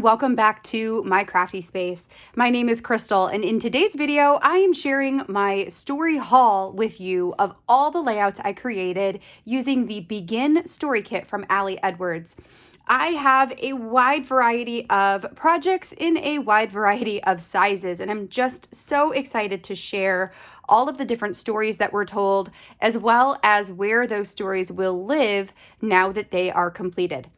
welcome back to my crafty space. My name is Crystal, and in today's video, I am sharing my story haul with you of all the layouts I created using the Begin Story Kit from Ali Edwards. I have a wide variety of projects in a wide variety of sizes, and I'm just so excited to share all of the different stories that were told, as well as where those stories will live now that they are completed.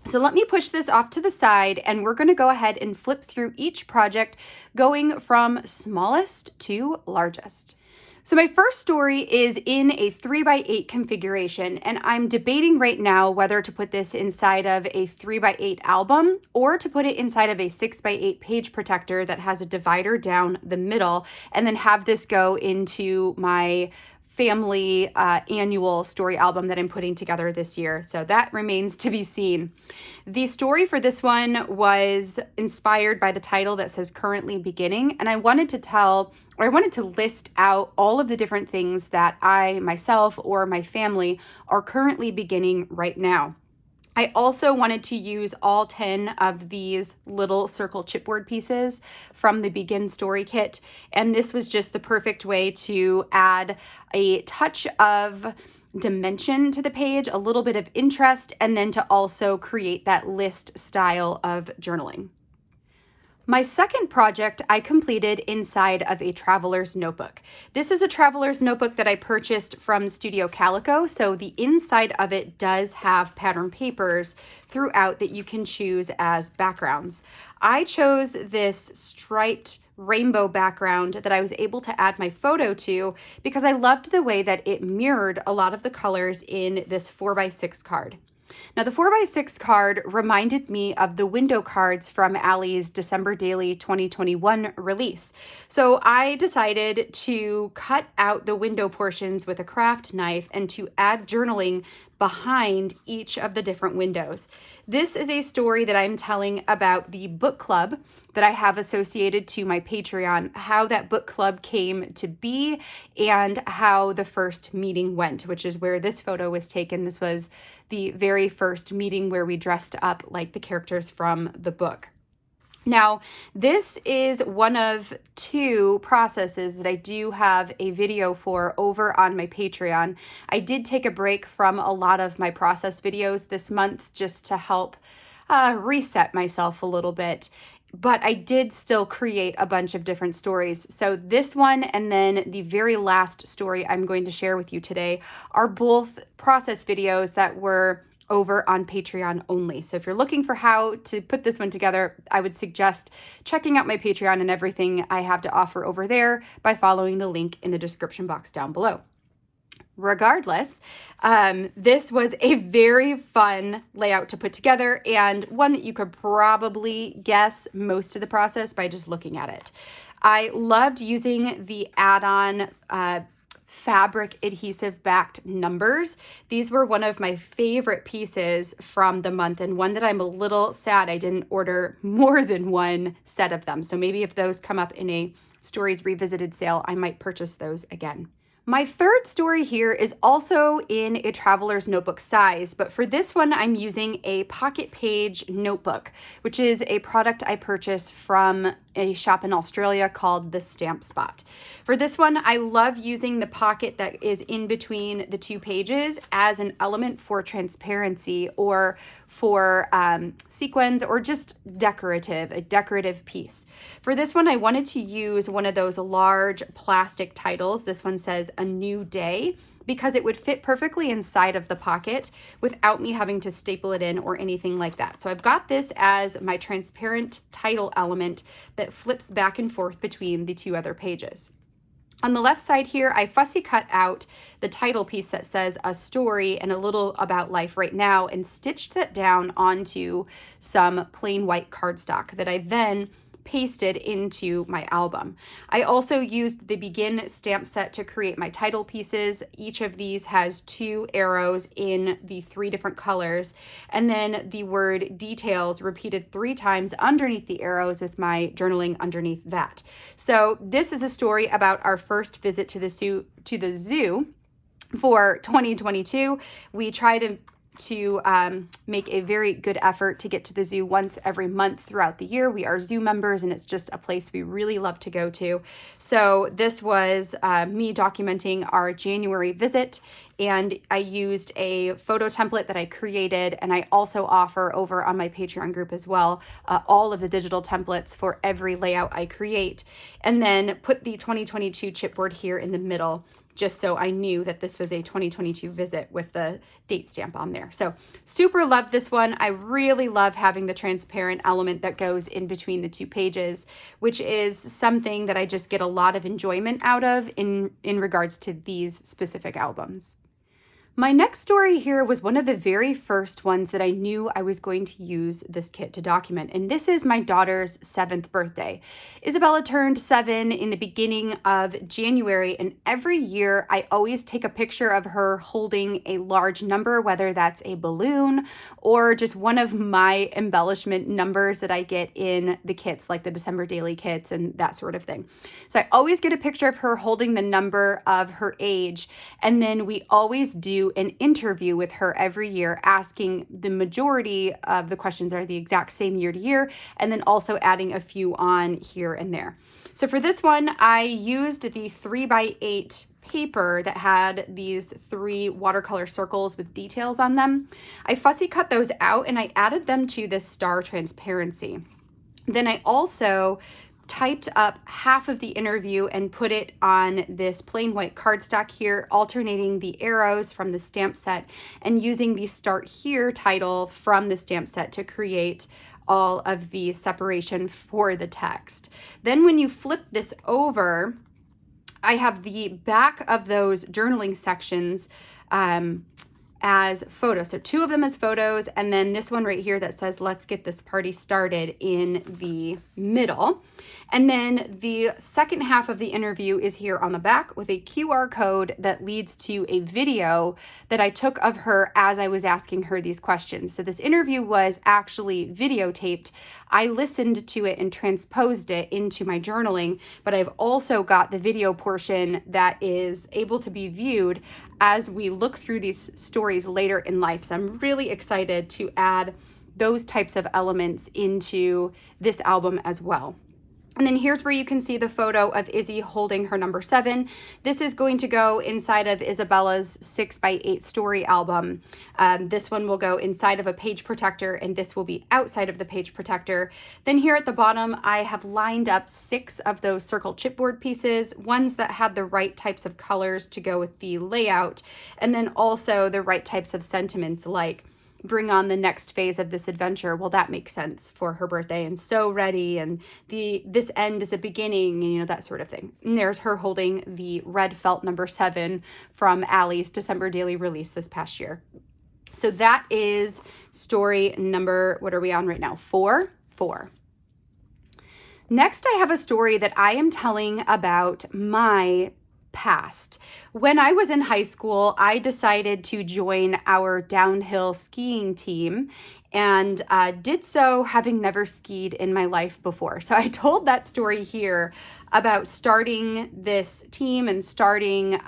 So let me push this off to the side, and we're going to go ahead and flip through each project going from smallest to largest. So my first story is in a 3x8 configuration, and I'm debating right now whether to put this inside of a 3x8 album or to put it inside of a 6x8 page protector that has a divider down the middle, and then have this go into my family annual story album that I'm putting together this year. So that remains to be seen. The story for this one was inspired by the title that says currently beginning, and I wanted to list out all of the different things that I myself or my family are currently beginning right now. I also wanted to use all 10 of these little circle chipboard pieces from the Begin Story Kit, and this was just the perfect way to add a touch of dimension to the page, a little bit of interest, and then to also create that list style of journaling. My second project I completed inside of a traveler's notebook. This is a traveler's notebook that I purchased from Studio Calico, so the inside of it does have pattern papers throughout that you can choose as backgrounds. I chose this striped rainbow background that I was able to add my photo to because I loved the way that it mirrored a lot of the colors in this 4x6 card. Now, the 4x6 card reminded me of the window cards from Ali's December Daily 2021 release. So I decided to cut out the window portions with a craft knife and to add journaling behind each of the different windows. This is a story that I'm telling about the book club that I have associated to my Patreon, how that book club came to be, and how the first meeting went, which is where this photo was taken. This was the very first meeting where we dressed up like the characters from the book. Now, this is one of two processes that I do have a video for over on my Patreon. I did take a break from a lot of my process videos this month just to help reset myself a little bit, but I did still create a bunch of different stories. So this one and then the very last story I'm going to share with you today are both process videos that were over on Patreon only. So if you're looking for how to put this one together, I would suggest checking out my Patreon and everything I have to offer over there by following the link in the description box down below. Regardless, this was a very fun layout to put together and one that you could probably guess most of the process by just looking at it. I loved using the add-on fabric adhesive backed numbers. These were one of my favorite pieces from the month, and one that I'm a little sad I didn't order more than one set of them. So maybe if those come up in a Stories Revisited sale, I might purchase those again. My third story here is also in a traveler's notebook size, but for this one, I'm using a pocket page notebook, which is a product I purchased from a shop in Australia called The Stamp Spot. For this one, I love using the pocket that is in between the two pages as an element for transparency or for sequins or just a decorative piece. For this one, I wanted to use one of those large plastic titles. This one says A New Day, because it would fit perfectly inside of the pocket without me having to staple it in or anything like that. So I've got this as my transparent title element that flips back and forth between the two other pages. On the left side here, I fussy cut out the title piece that says a story and a little about life right now and stitched that down onto some plain white cardstock that I then pasted into my album. I also used the Begin stamp set to create my title pieces. Each of these has 2 arrows in the 3 different colors, and then the word details repeated 3 times underneath the arrows with my journaling underneath that. So this is a story about our first visit to the zoo for 2022. We try to to make a very good effort to get to the zoo once every month throughout the year. We are zoo members, and it's just a place we really love to go to. So this was me documenting our January visit, and I used a photo template that I created, and I also offer over on my Patreon group as well all of the digital templates for every layout I create, and then put the 2022 chipboard here in the middle, just so I knew that this was a 2022 visit with the date stamp on there. So super love this one. I really love having the transparent element that goes in between the two pages, which is something that I just get a lot of enjoyment out of in regards to these specific albums. My next story here was one of the very first ones that I knew I was going to use this kit to document, and this is my daughter's 7th birthday. Isabella turned 7 in the beginning of January, and every year I always take a picture of her holding a large number, whether that's a balloon or just one of my embellishment numbers that I get in the kits, like the December daily kits and that sort of thing. So I always get a picture of her holding the number of her age, and then we always do an interview with her every year, asking the majority of the questions are the exact same year to year, and then also adding a few on here and there. So for this one, I used the 3x8 paper that had these 3 watercolor circles with details on them. I fussy cut those out and I added them to this star transparency. Then I also typed up half of the interview and put it on this plain white cardstock here, alternating the arrows from the stamp set and using the Start Here title from the stamp set to create all of the separation for the text. Then when you flip this over, I have the back of those journaling sections as photos. So 2 of them as photos, and then this one right here that says, "Let's get this party started," in the middle. And then the second half of the interview is here on the back with a QR code that leads to a video that I took of her as I was asking her these questions. So this interview was actually videotaped. I listened to it and transposed it into my journaling, but I've also got the video portion that is able to be viewed as we look through these stories later in life. So I'm really excited to add those types of elements into this album as well. And then here's where you can see the photo of Izzy holding her number 7. This is going to go inside of Isabella's 6x8 story album. This one will go inside of a page protector, and this will be outside of the page protector. Then here at the bottom, I have lined up 6 of those circle chipboard pieces, ones that had the right types of colors to go with the layout, and then also the right types of sentiments, like bring on the next phase of this adventure. Well, that makes sense for her birthday, and so ready, and this end is a beginning, you know, that sort of thing. And there's her holding the red felt number 7 from Allie's December daily release this past year. So that is story number, what are we on right now? 4. Next, I have a story that I am telling about my past. When I was in high school, I decided to join our downhill skiing team, and did so having never skied in my life before. So I told that story here about starting this team and starting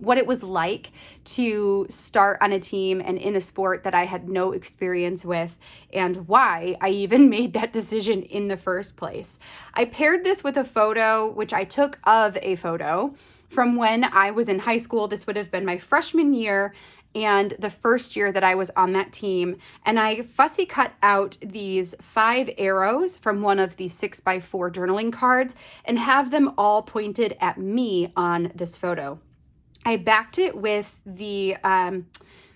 what it was like to start on a team and in a sport that I had no experience with, and why I even made that decision in the first place. I paired this with a photo, which I took of a photo from when I was in high school. This would have been my freshman year and the first year that I was on that team. And I fussy cut out these 5 arrows from one of the 6x4 journaling cards and have them all pointed at me on this photo. I backed it with the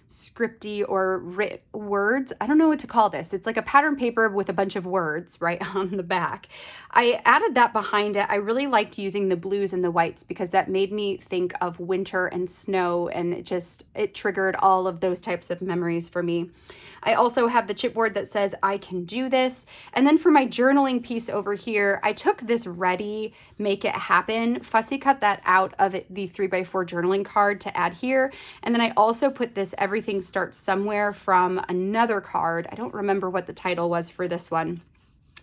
scripty or words. I don't know what to call this. It's like a pattern paper with a bunch of words right on the back. I added that behind it. I really liked using the blues and the whites because that made me think of winter and snow, and it triggered all of those types of memories for me. I also have the chipboard that says "I can do this." And then for my journaling piece over here, I took this Ready, Make It Happen, fussy cut that out of the 3x4 journaling card to add here. And then I also put this Everything Starts Somewhere from another card. I don't remember what the title was for this one,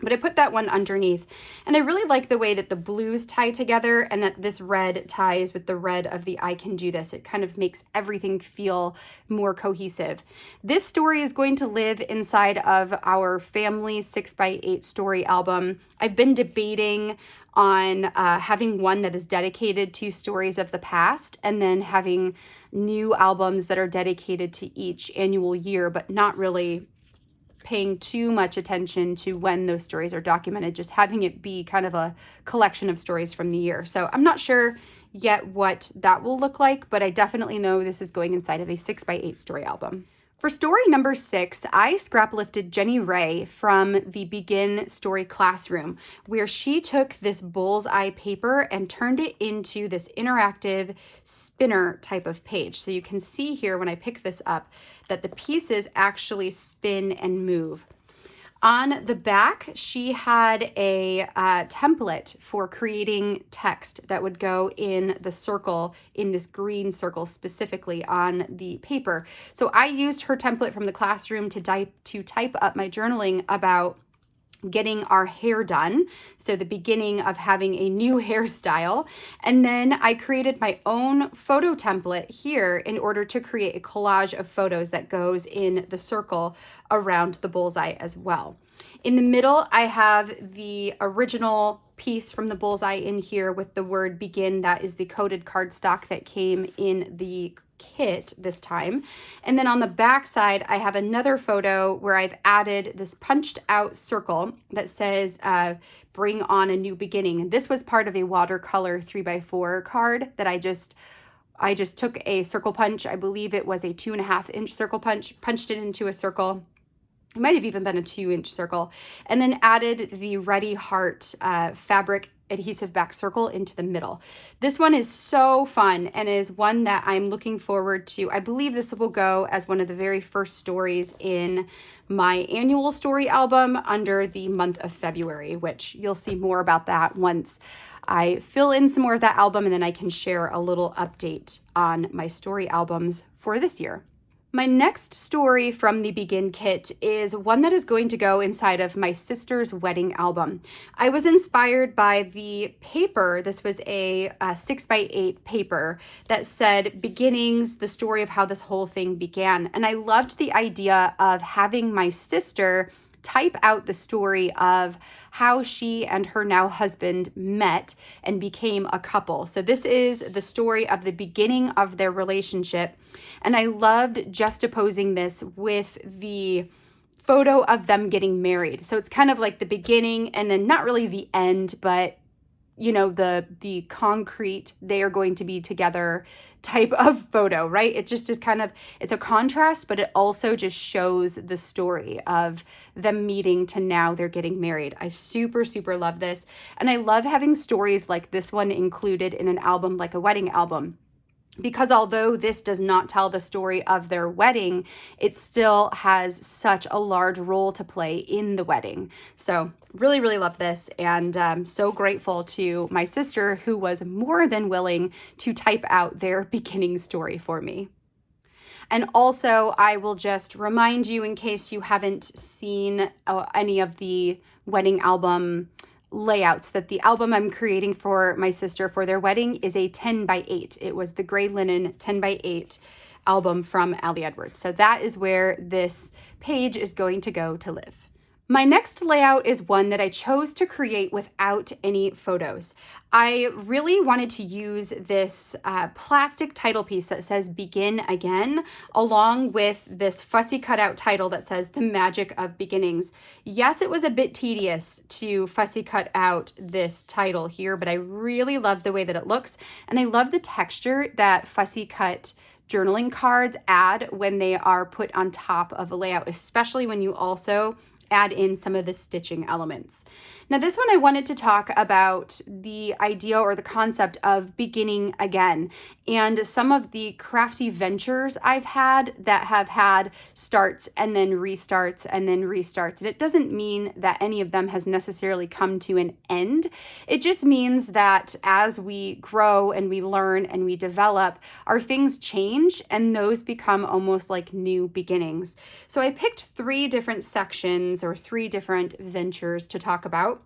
But I put that one underneath, and I really like the way that the blues tie together and that this red ties with the red of the I Can Do This. It kind of makes everything feel more cohesive. This story is going to live inside of our family 6x8 story album. I've been debating on having one that is dedicated to stories of the past, and then having new albums that are dedicated to each annual year, but not really paying too much attention to when those stories are documented, just having it be kind of a collection of stories from the year. So I'm not sure yet what that will look like, but I definitely know this is going inside of a 6x8 story album. For story number 6, I scrap lifted Jenny Ray from the Begin Story Classroom, where she took this bullseye paper and turned it into this interactive spinner type of page. So you can see here when I pick this up that the pieces actually spin and move. On the back, she had a template for creating text that would go in the circle, in this green circle specifically on the paper. So I used her template from the classroom to type up my journaling about getting our hair done. So the beginning of having a new hairstyle. And then I created my own photo template here in order to create a collage of photos that goes in the circle around the bullseye as well. In the middle, I have the original piece from the bullseye in here with the word begin. That is the coded cardstock that came in the kit this time. And then on the back side, I have another photo where I've added this punched out circle that says bring on a new beginning. And this was part of a watercolor 3x4 card that I just took a circle punch. I believe it was a 2.5-inch circle punch, punched it into a circle. It might have even been a 2-inch circle, and then added the Ready Heart fabric adhesive back circle into the middle. This one is so fun and is one that I'm looking forward to. I believe this will go as one of the very first stories in my annual story album under the month of February, which you'll see more about that once I fill in some more of that album, and then I can share a little update on my story albums for this year. My next story from the Begin kit is one that is going to go inside of my sister's wedding album. I was inspired by the paper. This was a 6x8 paper that said beginnings, the story of how this whole thing began. And I loved the idea of having my sister type out the story of how she and her now husband met and became a couple. So this is the story of the beginning of their relationship. And I loved juxtaposing this with the photo of them getting married. So it's kind of like the beginning and then not really the end, but you know, the concrete, they are going to be together type of photo, right? It just is kind of, it's a contrast, but it also just shows the story of them meeting to now they're getting married. I super, super love this. And I love having stories like this one included in an album, like a wedding album. Because although this does not tell the story of their wedding, it still has such a large role to play in the wedding. So really, really love this, and I'm so grateful to my sister who was more than willing to type out their beginning story for me. And also, I will just remind you, in case you haven't seen any of the wedding album layouts, that the album I'm creating for my sister for their wedding is a 10x8. It was the gray linen 10x8 album from Ali Edwards. So that is where this page is going to go to live. My next layout is one that I chose to create without any photos. I really wanted to use this plastic title piece that says Begin Again, along with this fussy cutout title that says The Magic of Beginnings. Yes, it was a bit tedious to fussy cut out this title here, but I really love the way that it looks, and I love the texture that fussy cut journaling cards add when they are put on top of a layout, especially when you also add in some of the stitching elements. Now, this one I wanted to talk about the idea or the concept of beginning again and some of the crafty ventures I've had that have had starts and then restarts and then restarts. And it doesn't mean that any of them has necessarily come to an end. It just means that as we grow and we learn and we develop, our things change and those become almost like new beginnings. So I picked 3 different sections or 3 different ventures to talk about.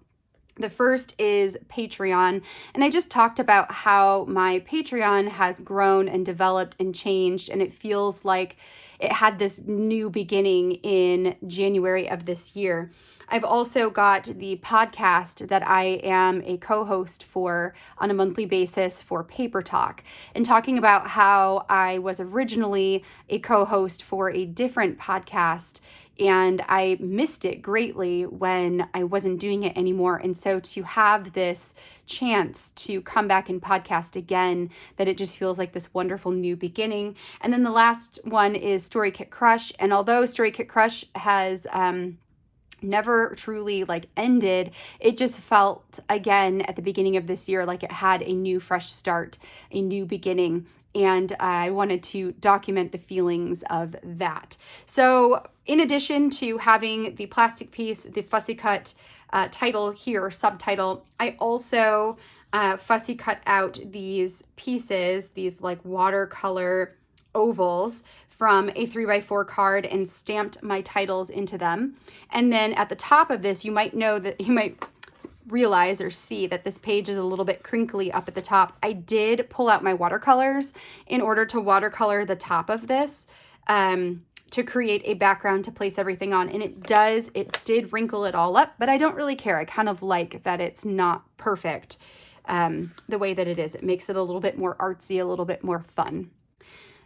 The first is Patreon, and I just talked about how my Patreon has grown and developed and changed, and it feels like it had this new beginning in January of this year. I've also got the podcast that I am a co-host for on a monthly basis for Paper Talk, and talking about how I was originally a co-host for a different podcast and I missed it greatly when I wasn't doing it anymore. And so to have this chance to come back and podcast again, that it just feels like this wonderful new beginning. And then the last one is Story Kit Crush. And although Story Kit Crush has never truly ended, it just felt again at the beginning of this year like it had a new fresh start, a new beginning. And I wanted to document the feelings of that. So in addition to having the plastic piece, the fussy cut title here, subtitle, I also fussy cut out these pieces, these watercolor ovals from a 3x4 card and stamped my titles into them. And then at the top of this, you might realize or see that this page is a little bit crinkly up at the top. I did pull out my watercolors in order to watercolor the top of this to create a background to place everything on. And it did wrinkle it all up, but I don't really care. I kind of like that it's not perfect the way that it is. It makes it a little bit more artsy, a little bit more fun.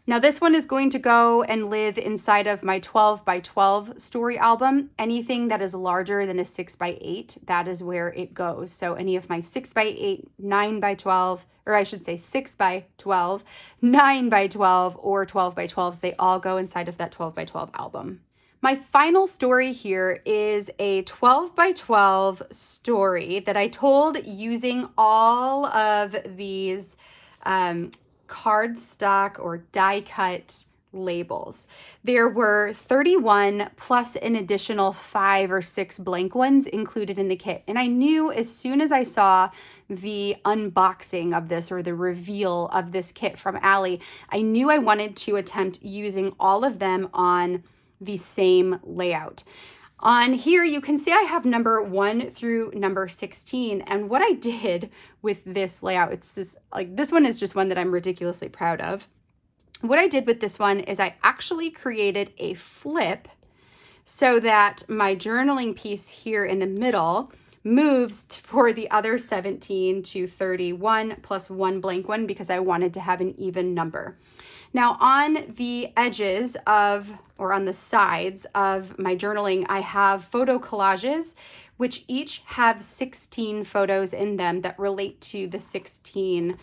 Now this one is going to go and live inside of my 12 by 12 story album. Anything that is larger than a 6 by 8, that is where it goes. So any of my 6 by 8, 9 by 12, or I should say 6 by 12, 9 by 12, or 12 by 12s, they all go inside of that 12 by 12 album. My final story here is a 12 by 12 story that I told using all of these cardstock or die cut labels. There were 31 plus an additional 5 or 6 blank ones included in the kit. And I knew as soon as I saw the unboxing of this or the reveal of this kit from Allie, I knew I wanted to attempt using all of them on the same layout. On here, you can see I have number 1 through number 16. And what I did with this layout, it's this one is just one that I'm ridiculously proud of. What I did with this one is I actually created a flip so that my journaling piece here in the middle moves for the other 17 to 31 plus 1 blank one because I wanted to have an even number. Now on the edges or on the sides of my journaling, I have photo collages, which each have 16 photos in them that relate to the 16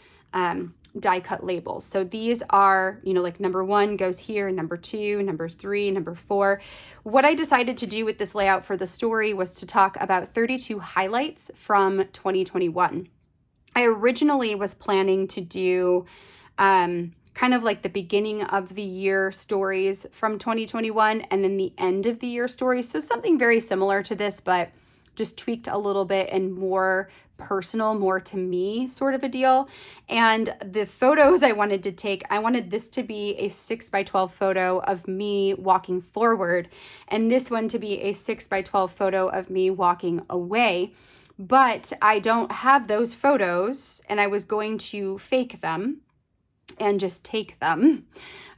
die cut labels. So these are, number 1 goes here, number 2, number 3, number 4. What I decided to do with this layout for the story was to talk about 32 highlights from 2021. I originally was planning to do kind of like the beginning of the year stories from 2021 and then the end of the year stories. So something very similar to this, but just tweaked a little bit and more personal, more to me sort of a deal. And the photos I wanted to take, I wanted this to be a 6 by 12 photo of me walking forward and this one to be a 6 by 12 photo of me walking away. But I don't have those photos and I was going to fake them and just take them.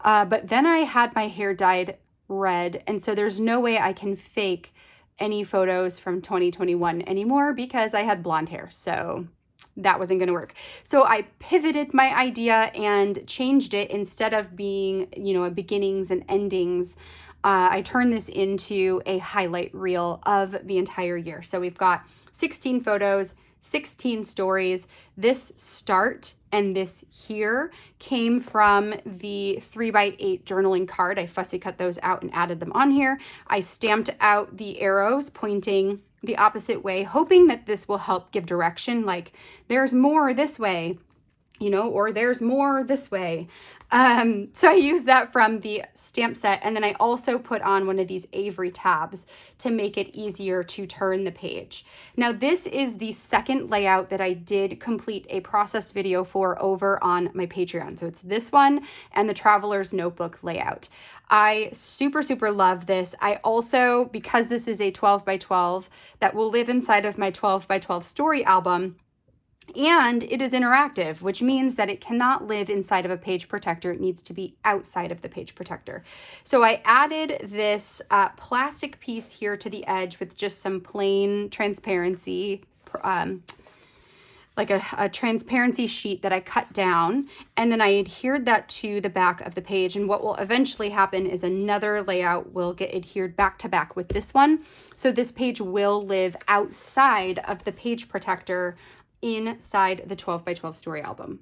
But then I had my hair dyed red. And so there's no way I can fake any photos from 2021 anymore because I had blonde hair. So that wasn't going to work. So I pivoted my idea and changed it. Instead of being, a beginnings and endings, I turned this into a highlight reel of the entire year. So we've got 16 photos, 16 stories. This start and this here came from the 3x8 journaling card. I fussy cut those out and added them on here. I stamped out the arrows pointing the opposite way, hoping that this will help give direction, like there's more this way, you know, or there's more this way. So I use that from the stamp set. And then I also put on one of these Avery tabs to make it easier to turn the page. Now, this is the second layout that I did complete a process video for over on my Patreon. So it's this one and the Traveler's Notebook layout. I super, super love this. I also, because this is a 12 by 12 that will live inside of my 12 by 12 story album, and it is interactive, which means that it cannot live inside of a page protector. It needs to be outside of the page protector. So I added this plastic piece here to the edge with just some plain transparency, like a transparency sheet that I cut down, and then I adhered that to the back of the page. And what will eventually happen is another layout will get adhered back to back with this one. So this page will live outside of the page protector inside the 12 by 12 story album.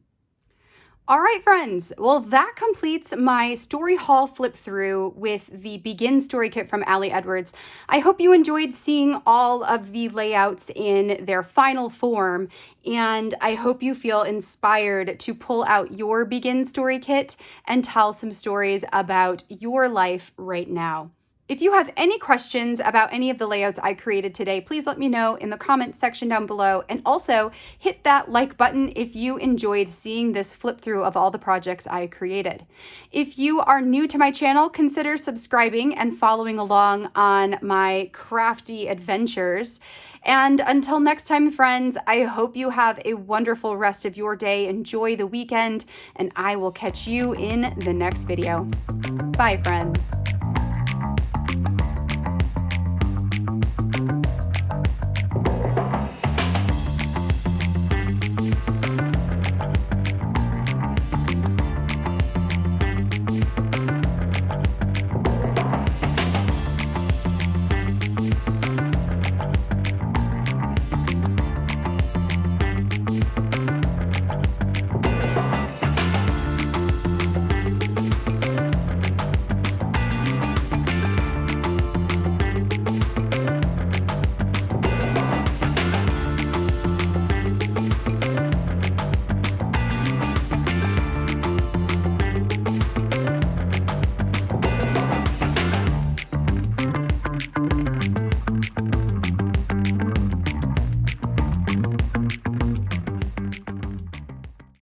All right, friends. Well, that completes my story haul flip through with the Begin Story Kit from Ali Edwards. I hope you enjoyed seeing all of the layouts in their final form, and I hope you feel inspired to pull out your Begin Story Kit and tell some stories about your life right now. If you have any questions about any of the layouts I created today, please let me know in the comments section down below. And also hit that like button if you enjoyed seeing this flip through of all the projects I created. If you are new to my channel, consider subscribing and following along on my crafty adventures. And until next time, friends, I hope you have a wonderful rest of your day. Enjoy the weekend, and I will catch you in the next video. Bye, friends.